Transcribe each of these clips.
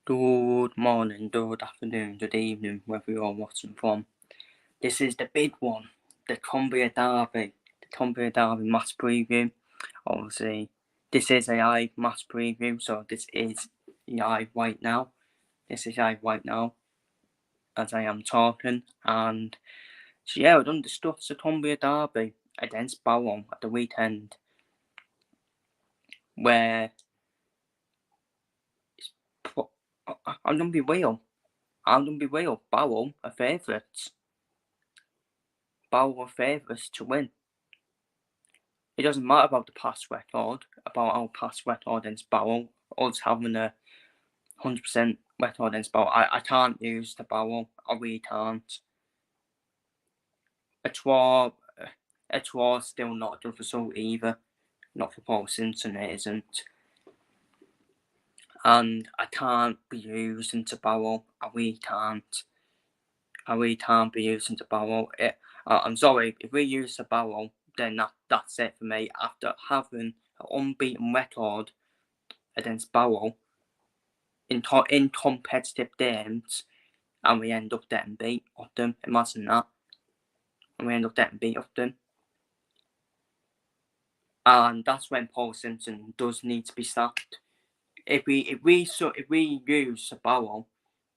Good morning, good afternoon, good evening, wherever you're watching from. This is the big one, the Cumbria Derby. The Cumbria Derby match preview. Obviously, this is a live match preview, so this is live right now. This is live right now, as I am talking. And so yeah, we're going to discuss the Cumbria Derby against Barrow at the weekend, where I'm going to be real. Barrow are favourites. Barrow are favourites to win. It doesn't matter about the past record, about our past record against Barrow, us having a 100% record against Barrow. I can't use the Barrow. I really can't. A draw is still not a good result either. Not for Paul Simpson, it isn't. And I can't be using to Barrow. I really can't. I really can't be using to Barrow. I'm sorry, if we use the Barrow, then that's it for me. After having an unbeaten record against Barrow in competitive games, and we end up getting beat off them. Imagine that. And we end up getting beat off them. And that's when Paul Simpson does need to be sacked. If we use Barrow,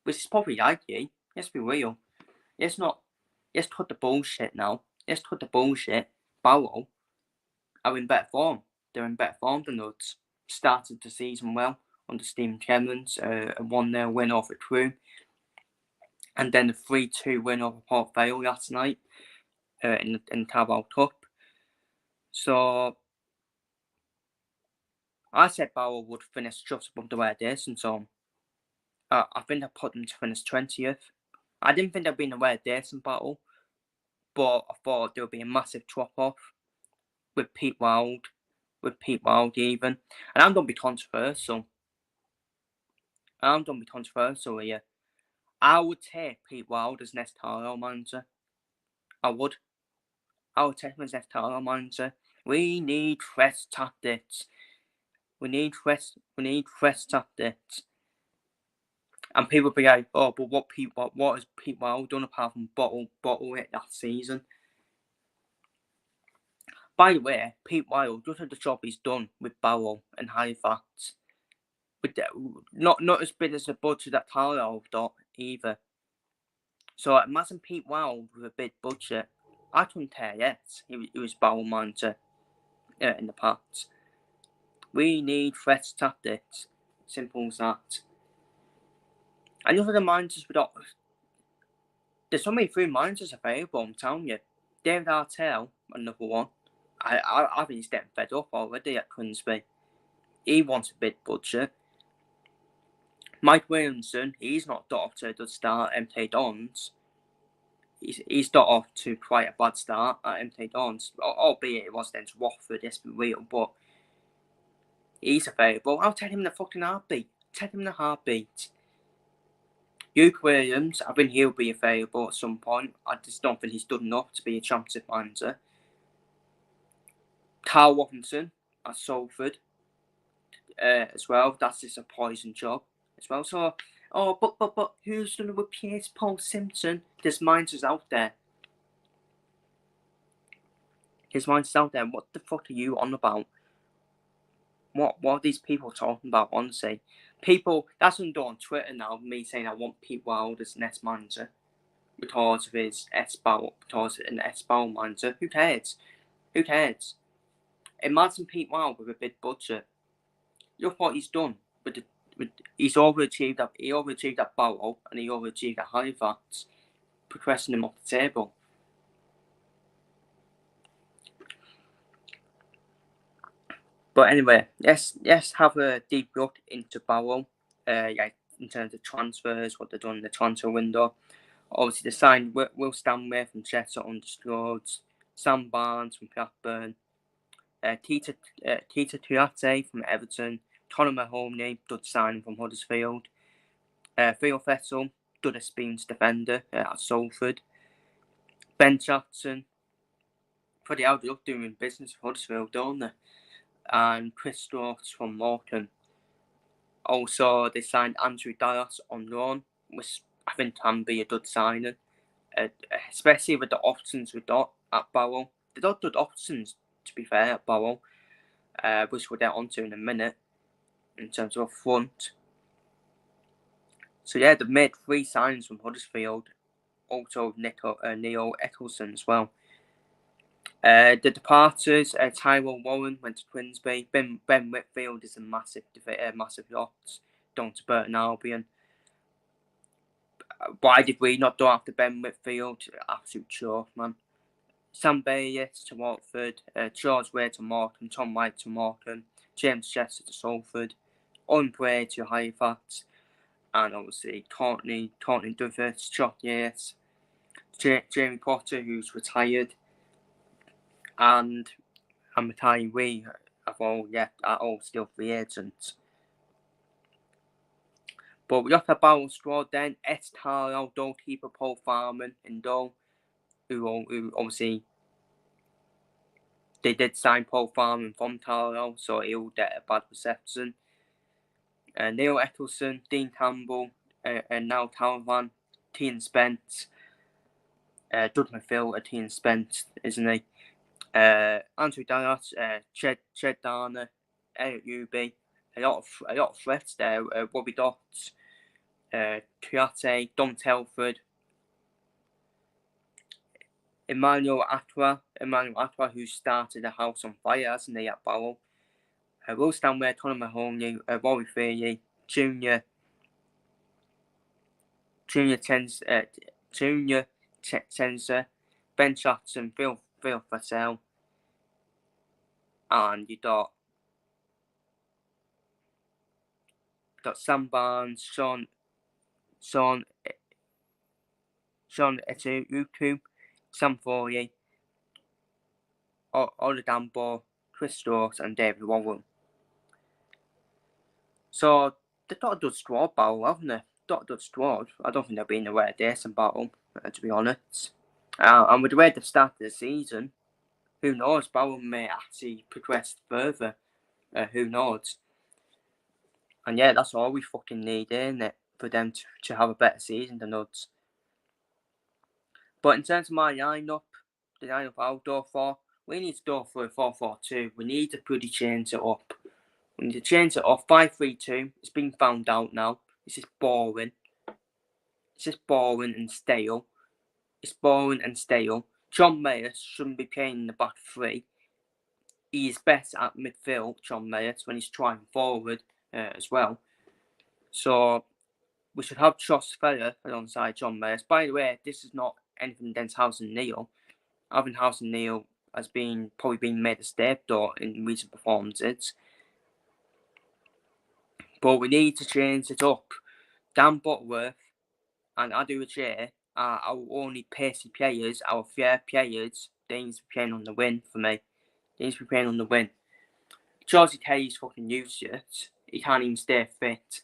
which is probably likely, let's be real. Let's cut the bullshit now. Let's cut the bullshit. Barrow are in better form. They're in better form than us. Started the season well under Stephen Clemens, a 1-0 win over Crewe, and then a 3-2 win over Port Vale last night in the Carlisle Cup. So I said Barrow would finish just above the relegation zone. I think I put them to finish 20th. I didn't think there'd be a relegation battle, but I thought there would be a massive drop-off with Pete Wild even. And I'm going to be controversial. Here. I would take Pete Wild as next Carlisle manager. I would take him as next Carlisle manager. We need fresh tactics. We need fresh tactics. And people be like, oh, but what has Pete Wild done apart from bottle it that season? By the way, Pete Wild, look at the job he's done with Barrow and Halifax. But not as big as the budget that Carlisle got either. So imagine Pete Wild with a big budget. I couldn't care yet. He was Barrow manager in the past. We need fresh tactics. Simple as that. And look at the managers we got. There's so many free managers available, I'm telling you. David Artell, another one. I think he's getting fed up already at Queensby. He wants a big budget. Mike Williamson, he's not got off to a good start at MK Dons. He's got off to quite a bad start at MK Dons, albeit it was then to Watford, let's be real, but he's available. I'll take him in the fucking heartbeat. Luke Williams, I think he'll be available at some point. I just don't think he's done enough to be a championship manager. Carl Robinson at Salford as well. That's just a poison job as well. So, but who's going to replace Paul Simpson? There's managers out there. What the fuck are you on about? What are these people talking about, honestly? People, that's what I'm doing on Twitter now, me saying I want Pete Wild as next manager because of his an S-Bowl manager. Who cares? Imagine Pete Wild with a big budget. Look what he's done. He's overachieved at Barrow and he overachieved at Halifax, progressing him off the table. But anyway, let's have a deep look into Barrow, in terms of transfers, what they've done in the transfer window. Obviously, they signed Will Stanway from Chester Undisclosed, Sam Barnes from Blackburn, Tita Tuate from Everton, Conor Mahoney, did signing from Huddersfield, Theo Fessel, did a Speens defender at Salford, Ben Jackson, pretty outlook doing business for Huddersfield, don't they? And Chris Stokes from Morecambe. Also, they signed Andrew Dallas on loan, which I think can be a good signing, especially with the options we got at Barrow. They got good options, to be fair, at Barrow, which we'll get onto in a minute in terms of front. So yeah, they've made 3 signings from Huddersfield, also Neil Eccleston as well. The departures, Tyrell Warren went to Queensbury. Ben Whitfield is a massive loss, down to Burton Albion. Why did we not go after Ben Whitfield? Absolute choke, man. Sam Bayes to Watford, George Wade to Morecambe, Tom White to Morecambe, James Chester to Salford, Owen Bray to Halifax, and obviously Courtney Douglas, Jock Yates, Jamie Potter, who's retired, and retiree are all still free agents. But we got the Barrow squad then, Carlisle, goalkeeper Paul Farman in goal, who obviously they did sign Paul Farman from Carlisle, so he'll get a bad reception. Neil Eccleston, Dean Campbell, and now Caravan, Tian Spence, Doug McPhil, Tian Spence, isn't he? Andrew Dallas, Ched Darner, Eric Uby, a lot of threats there. Bobby Dots, Triate, Dom Telford, Emmanuel Atwa, who started the house on fire, hasn't he, at Barrow? Will Stanway, Conor Mahoney, Rory Feely, Junior Tenser, Ben Chatson, Phil Fassell, and you got Sam Barnes, Sean Etuku, Sam Foley, Ola Gambo, Chris Stokes, and David Warren. So they've got a good squad, Barrow, haven't they? Got a good squad. I don't think they'll be in the way of decent Barrow, to be honest. And with the way they've started the season, who knows? Barrow may actually progress further. Who knows? And yeah, that's all we fucking need, isn't it? For them to have a better season than us. But in terms of my lineup, the lineup I'll go for, we need to go for a 4-4-2. We need to pretty change it up. We need to change it off 5-3-2. It's been found out now. It's just boring. It's just boring and stale. It's boring and stale. John Mayer shouldn't be playing in the back 3. He is best at midfield, John Mayer, when he's trying forward as well. So we should have Josh Feller alongside John Mayer. By the way, this is not anything against House and Neil. I think House and Neil has probably been made a step though in recent performances. But we need to change it up. Dan Butterworth and Adu Ajay are our only pacey players, our fair players. They need to be playing on the win for me. They need to be playing on the win. Georgie Kelly's fucking useless. He can't even stay fit.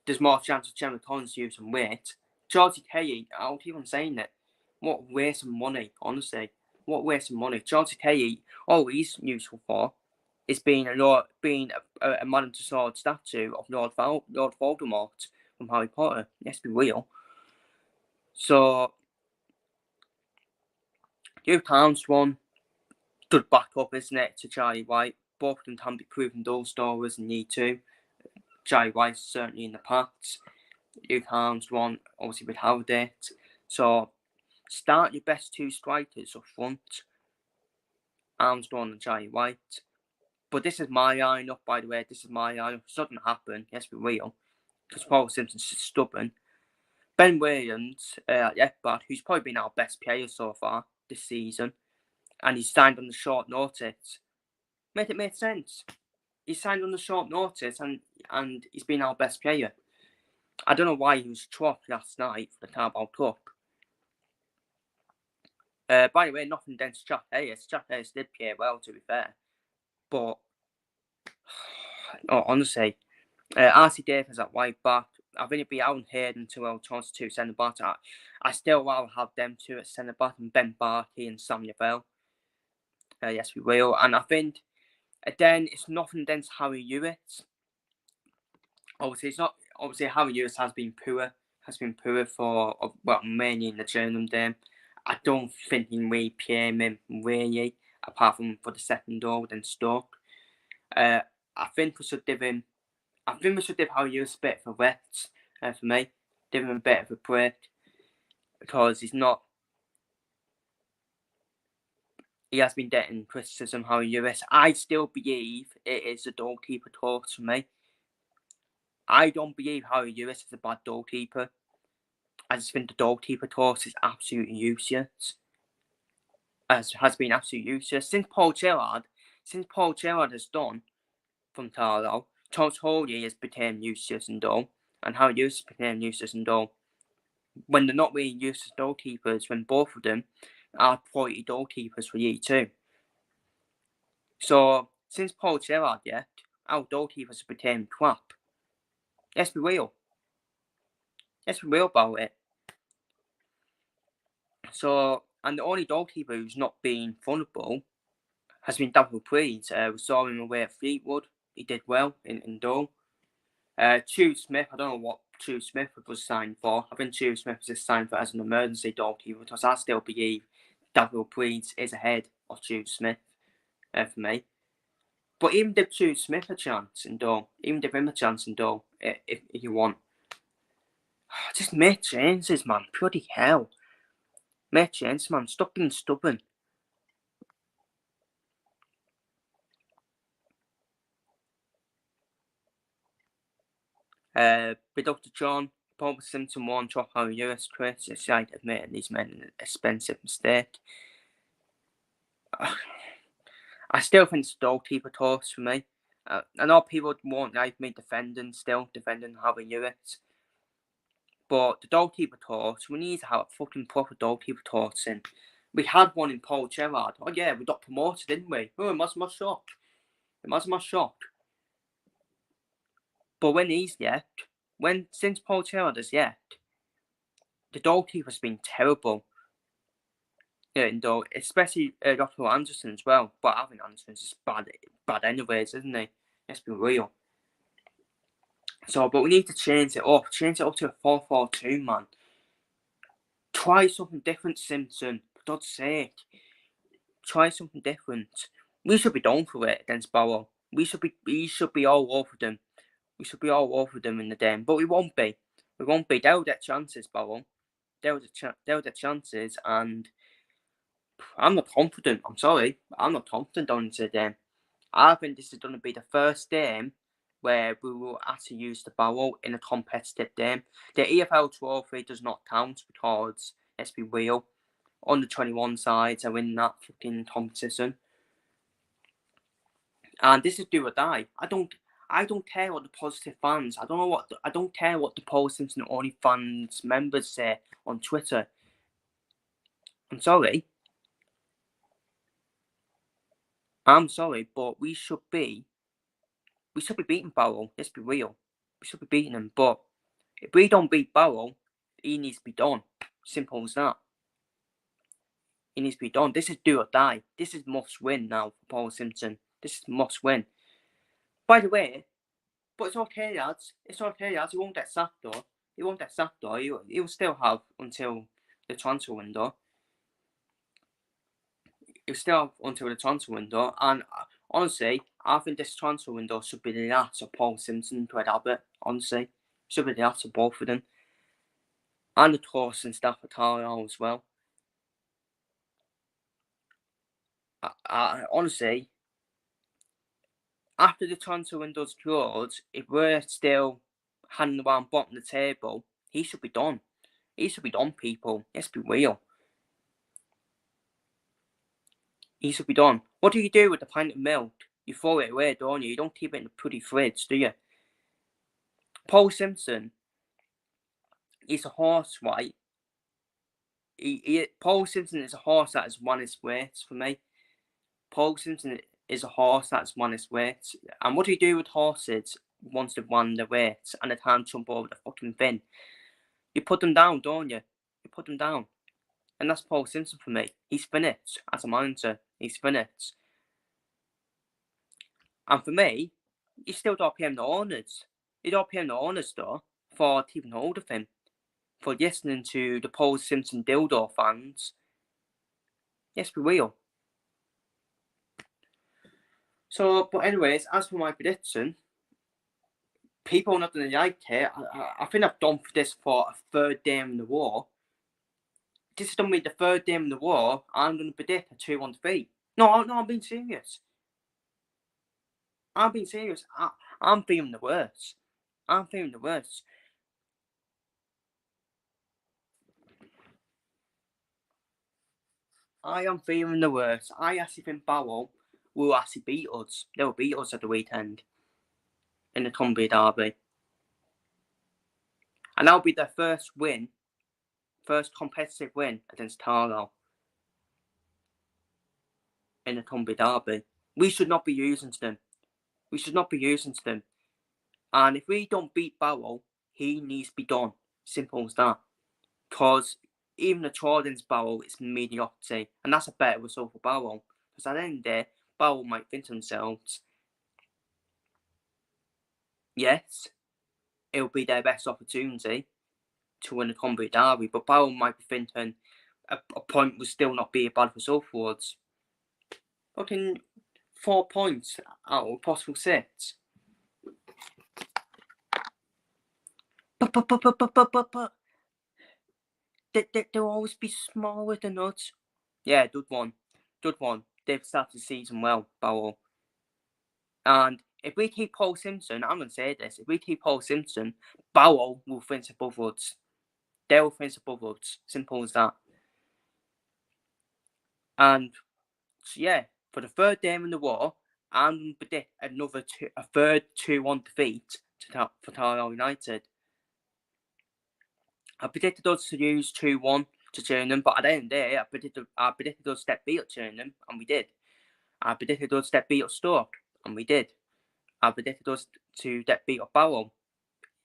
There's more chance of Gemma Collins using weight. Georgie Kelly, I'll keep on saying it. What waste of money, honestly. What waste of money. Georgie Kelly, all he's useful for is being a Madame Tussauds statue of Lord Voldemort from Harry Potter. Let's be real. So, Hugh Armstrong, good backup, isn't it, to Charlie White. Both of them can be proven goal scorers and need to. Charlie White's certainly in the past. Hugh Armstrong, obviously without it. So, start your best 2 strikers up front. Armstrong and Charlie White. But this is my lineup, by the way. This is my lineup. It's not going to happen, let's be real. Because Paul Simpson's stubborn. Ben Williams at left back, who's probably been our best player so far this season. And he's signed on the short notice. It made sense. He signed on the short notice and he's been our best player. I don't know why he was dropped last night for the Carlisle Cup. By the way, nothing against Jack Hayes. Jack Hayes did play well, to be fair. But, honestly, RC Davies at right back. I think it'd be Alan Hayden to El Chance 2 centre back. I still rather have them 2 at centre back than Ben Barkey and Sam Yavell. Yes, we will. And I think, again, it's nothing against Harry Hewitt. Obviously, it's not. Obviously, Harry Lewis has been poor. For mainly in the German game. I don't think he really PM him really, apart from for the second goal then Stoke. I think we should give him. I think we should give Harry Lewis a bit of a rest. For me, give him a bit of a break because he's not. He has been getting criticism, Harry Lewis. I still believe it is the goalkeeper talks for me. I don't believe Harry Lewis is a bad goalkeeper. I just think the goalkeeper talks is absolutely useless. Has been absolutely useless since Paul Gerrard. Since Paul Gerrard has done from Carlisle, Charles Hawley has become useless and dull, and Harry Lewis became useless and dull. When they're not really useless goalkeepers, when both of them are quality goalkeepers for year two. So since Paul Gerrard, our goalkeepers became crap. Let's be real. Let's be real about it. So, and the only goalkeeper who's not been vulnerable has been David Preet. We saw him away at Fleetwood. He did well in goal. Chew Smith, I don't know what Chew Smith was signed for. I think Chew Smith was just signed for as an emergency goalkeeper because I still believe David Preet is ahead of Chew Smith for me. But even give Chew Smith a chance in goal. Even give him a chance in goal if you want. Just make changes, man. Bloody hell. Make changes, man. Stop being stubborn. Dr. John, Paul Simpson won Chop Harry Lewis, Chris, decided of making these men an expensive mistake. I still think it's goalkeeper talks for me. I know people won't like me defending Harry Lewis. But the goalkeeper talks, we need to have a fucking proper goalkeeper talks in. We had one in Paul Gerrard. Oh yeah, we got promoted, didn't we? Oh, it was my shock. It was my shock. But when he's since Paul Gerrard has the goalkeeper's been terrible. Especially Dr. Anderson as well. But I think Anderson's just bad anyways, isn't he? Let's be real. So, but we need to change it up. Change it up to a 4-4-2, man. Try something different, Simpson. For God's sake. Try something different. We should be done for it against Barrow. We should be all over them. We should be all over them in the game. But we won't be. We won't be. They'll get chances, Barrow. They'll get chances, and I'm not confident. I'm sorry. I'm not confident on the game. I think this is going to be the first game where we will actually use the Barrow in a competitive game. The EFL trophy does not count because, let's be real, under 21 sides are in that fucking competition. And this is do or die. I don't care what the positive fans. I don't care what the Paul Simpson only fans members say on Twitter. I'm sorry, but we should be beating Barrow. Let's be real. We should be beating them. But if we don't beat Barrow, he needs to be done. Simple as that. He needs to be done. This is do or die. This is must win now for Paul Simpson. This is must win. By the way, but it's okay, lads. It's okay, lads. He won't get sacked though. He'll still have until the transfer window. And honestly, I think this transfer window should be the last of Paul Simpson to Ed Abbott. Honestly, should be the last of both of them, and the course and staff at Carlisle as well. Honestly, after the transfer window's closed, if we're still hanging around bottom of the table, he should be done. He should be done, people. Let's be real. He should be done. What do you do with the pint of milk? You throw it away, don't you? You don't keep it in the pretty fridge, do you? Paul Simpson is a horse, right? Paul Simpson is a horse that has won his weight for me. Paul Simpson is a horse that's won his weight. And what do you do with horses once they've won their weight and they can't jump over the fucking fin? You put them down, don't you? You put them down. And that's Paul Simpson for me. He's finished as a manager. He's finished. And for me, you still don't pay him the honours. You don't pay him the owners though for keeping hold of him, for listening to the Paul Simpson dildo fans. Yes, we will. So, but anyways, as for my prediction, people are not going to like it. I think I've done this for a third game in the war. This is done with the third game in the war. I'm going to predict a 2-1 defeat. No, I'm being serious. I'm being serious. I'm feeling the worst. I'm feeling the worst. I am feeling the worst. I actually think Barrow will actually beat us. They will beat us at the weekend in the Cumbria derby. And that'll be their first win, first competitive win against Carlisle in the Cumbria derby. We should not be using them. We should not be using them. And if we don't beat Barrow, he needs to be done. Simple as that. Because even the Jordan's Barrow is mediocrity. And that's a better result for Barrow. Because at the end of the day, Barrow might think to themselves, yes, it'll be their best opportunity to win the Cumbria derby. But Barrow might be thinking a point would still not be a bad result for us. Fucking 4 points out of possible 6. But they'll always be smaller than us. Yeah, good one. They've started the season well, Barrow. And if we keep Paul Simpson, I'm going to say this, if we keep Paul Simpson, Barrow will finish above us. They will finish above us. Simple as that. And so yeah, for the third game in the war, I'm going to predict a third 2-1 defeat for Carlisle United. I predicted us to use 2-1 to Turnham, but at the end of the day, I predicted us to beat Turnham, and we did. I predicted us to beat Stoke, and we did. I predicted us to beat Barrow.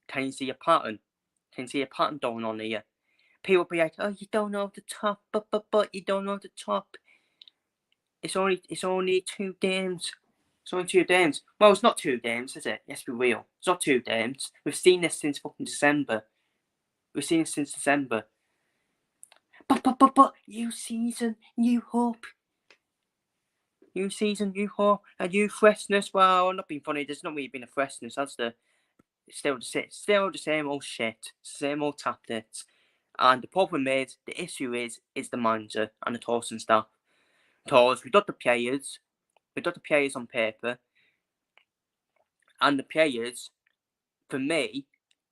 Can you see a pattern? Can you see a pattern going on here? People be like, "Oh, you don't know the top, but you don't know the top." It's only 2 games. It's only 2 games. Well, it's not 2 games, is it? Let's be real. It's not 2 games. We've seen this since fucking December. We've seen it since December. But new season, new hope. New season, new hope, a new freshness. Well, not being funny. There's not really been a freshness. That's still the same old shit, same old tactics. And the problem is, the issue is the manager and the Torsten staff. Because we got the players on paper, and the players, for me,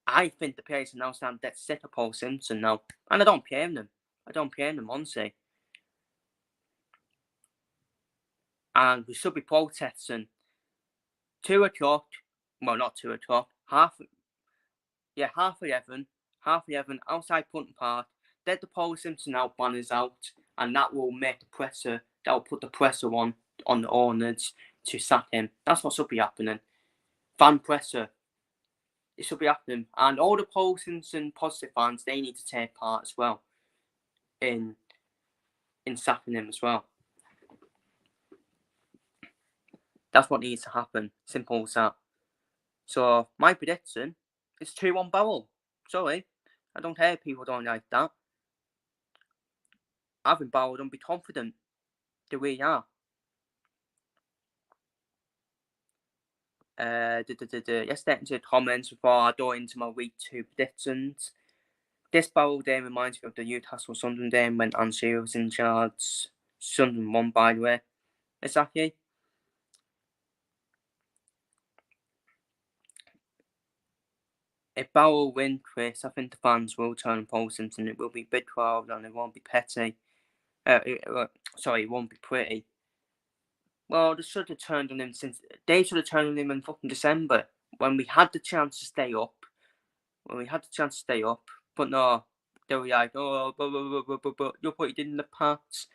I think the players are now starting to set up Paul Simpson now, and I don't blame them. Honestly. And we should be protesting 2 o'clock. Well, not 2 o'clock. half 11 outside Punton Park. Get the Paul Simpson out banners out, and that will make the presser. That will put the pressure on the owners to sack him. That's what should be happening. Fan presser. It should be happening, and all the Paul Simpson positive fans, they need to take part as well in sacking him as well. That's what needs to happen. Simple as that. So my prediction is 2-1 Barrow. Sorry, I don't care if people don't like that. I think Barrow don't be confident. They really are. Let's get into the comments before I go into my week 2 predictions. This Barrow game reminds me of the Newcastle Sunderland game when Anshir was in charge. Sunderland won, by the way. Exactly. If Barrow win, Chris, I think the fans will turn on Paul Simpson. It will be big crowd and it won't be petty. It won't be pretty. Well, they should have turned on him in fucking December when we had the chance to stay up. But no, they were like, oh, but look what you did in the past.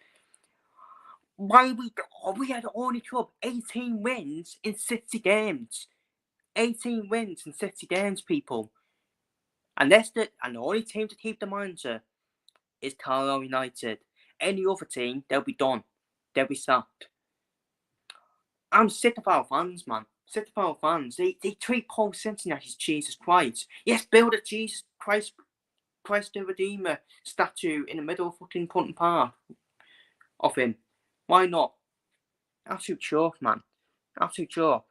We had the only club 18 wins in 60 games. 18 wins in 60 games, people. And the only team to keep the manager is Carlisle United. Any other team, they'll be done. They'll be sacked. I'm sick of our fans, man. City Power fans, they treat Paul Simpson as Jesus Christ. Yes, build a Jesus Christ the Redeemer statue in the middle of fucking Punton Park of him. Why not? Absolute joke, man. Absolute joke.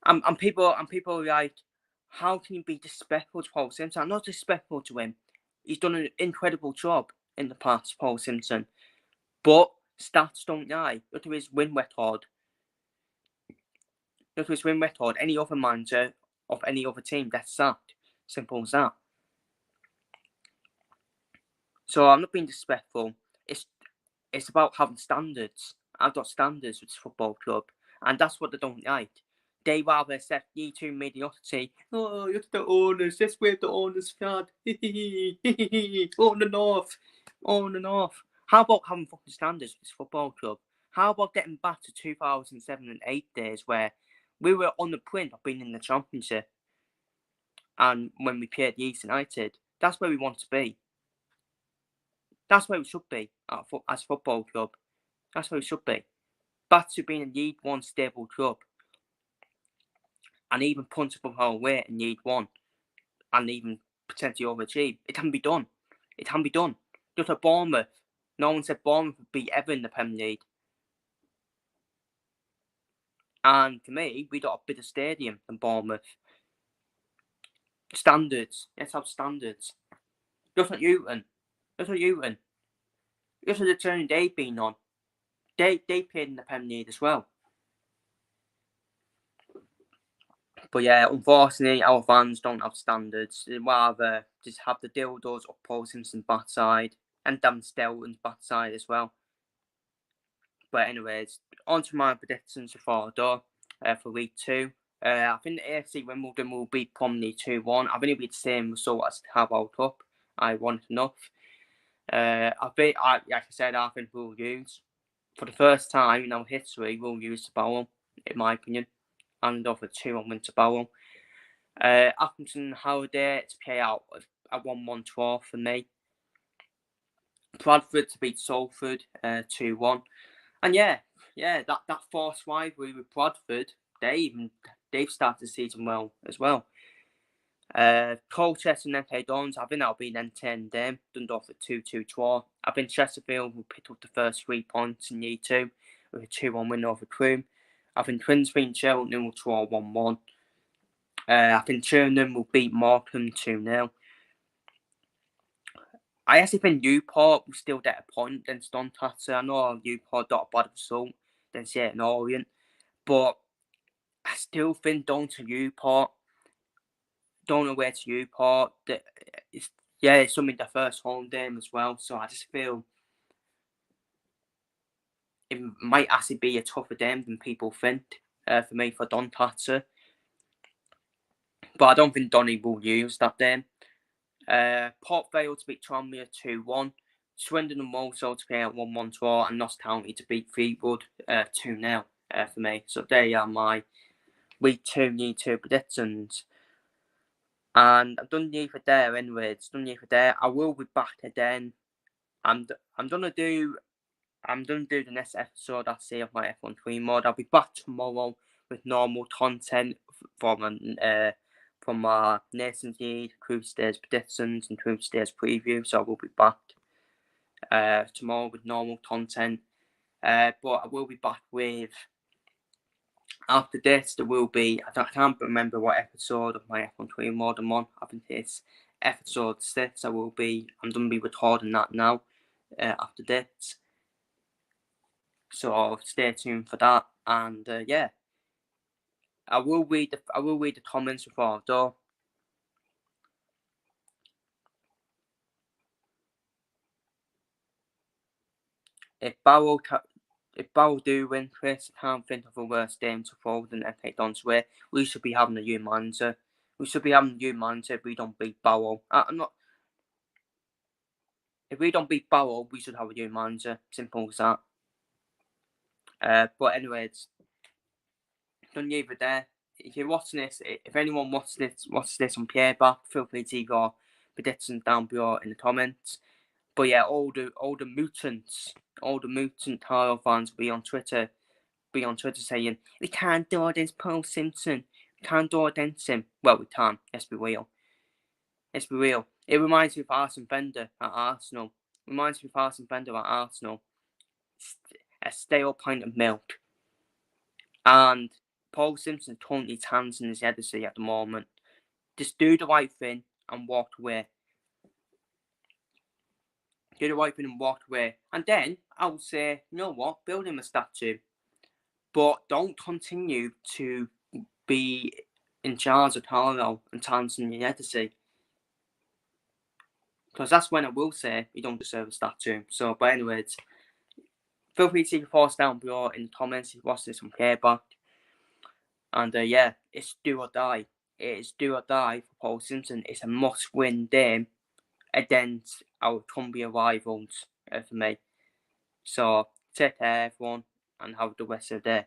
And people are like, how can you be disrespectful to Paul Simpson? I'm not disrespectful to him. He's done an incredible job in the past, Paul Simpson. But stats don't lie. Look at his win record. Look at his win record. Any other manager of any other team gets sacked. Simple as that. So I'm not being disrespectful. It's about having standards. I've got standards with this football club, and that's what they don't like. They rather accept you two mediocrity. Oh, look at the owners. Let's wave the owners flag. On the north. On the north. How about having fucking standards with this football club? How about getting back to 2007 and 8 days where we were on the brink of being in the championship, and when we played Leeds United, that's where we want to be. That's where we should be as a football club. That's where we should be. Back to being a League One stable club. And even punch above our weight in League One. And even potentially overachieve. It can be done. It can be done. Just at Bournemouth. No one said Bournemouth would beat ever in the Premier League. And for me, we got a bigger stadium than Bournemouth. Standards. Let's have standards. Just like Luton. Just like Luton. Just like the journey they've been on. They played in the Premier League as well. But yeah, unfortunately, our fans don't have standards. They'd rather just have the dildos up Paul Simpson's backside and Dan Stelton's backside as well. But anyways, on to my predictions for week 2. I think the AFC Wimbledon will beat Bromley 2-1. I think it'll be the same result as the Carlisle Cup. I want enough. Like I said, I think we'll use, for the first time in our history, we'll use the Barrow, in my opinion. And over 2-1 win to Barrow. Atkinson Halliday to play out a 1-1 draw for me. Bradford to beat Salford 2-1. And that force rivalry with Bradford, they've started the season well as well. Colchester and MK Dons, I think that'll be an entertaining game. Dundalk at 2-2 draw. I think Chesterfield will pick up the first 3 points in League 2 with a 2-1 win over Crewe. I think Twinsby and Cheltenham will draw 1-1. I think Cheltenham will beat Morecambe 2-0. I actually think Newport will still get a point against Doncaster. I know Newport got a bad result against Leyton Orient, but I still think it's Newport. Don't know where to Newport. It's something their first home game as well. So I just feel it might actually be a tougher game than people think for me for Doncaster. But I don't think Donny will use that game. Port Vale to beat Tranmere 2-1. Swindon and Walsall to play at 1-1 draw. And Notts County to beat Fleetwood 2-0 for me. So they are my week 2 League 2 predictions. And I've done neither there anyway. It's done neither there. I will be back again. I'm gonna do the next episode I see of my F1 mod. I'll be back tomorrow with normal content from our Nations League, Crew Stage predictions and Crew Stage preview. So I will be back tomorrow with normal content. But I will be back with, after this, there will be, I can't remember what episode of my F1 mod I'm on. I think it's episode 6. I'm going to be recording that now after this. So stay tuned for that. And I will read the comments before I go. If Barrow do win, Chris, I can't think of a worse game to throw than FA Don's way. We should be having a new manager. We should be having a new manager if we don't beat Barrow. If we don't beat Barrow, we should have a new manager. Simple as that. But anyways, done leave it there. If you're watching this, if anyone watches this on playback, feel free to leave your predictions down below in the comments. But yeah, all the mutant Carlisle fans will be on Twitter be on Twitter saying, we can't do against Paul Simpson. We can't do against him. Well, we can. Let's be real. Let's be real. It reminds me of Arsene Wenger at Arsenal. A stale pint of milk. And Paul Simpson currently his hands in his head at the moment. Just do the right thing and walk away. And then I would say, you know what, build him a statue. But don't continue to be in charge of Carlisle and Townsend United. Because that's when I will say you don't deserve a statue. So, but anyways, feel free to take your thoughts down below in the comments if you watch this on playback. And yeah, it's do or die. It is do or die for Paul Simpson. It's a must-win game against our Cumbria rivals for me. So take care, everyone, and have the rest of the day.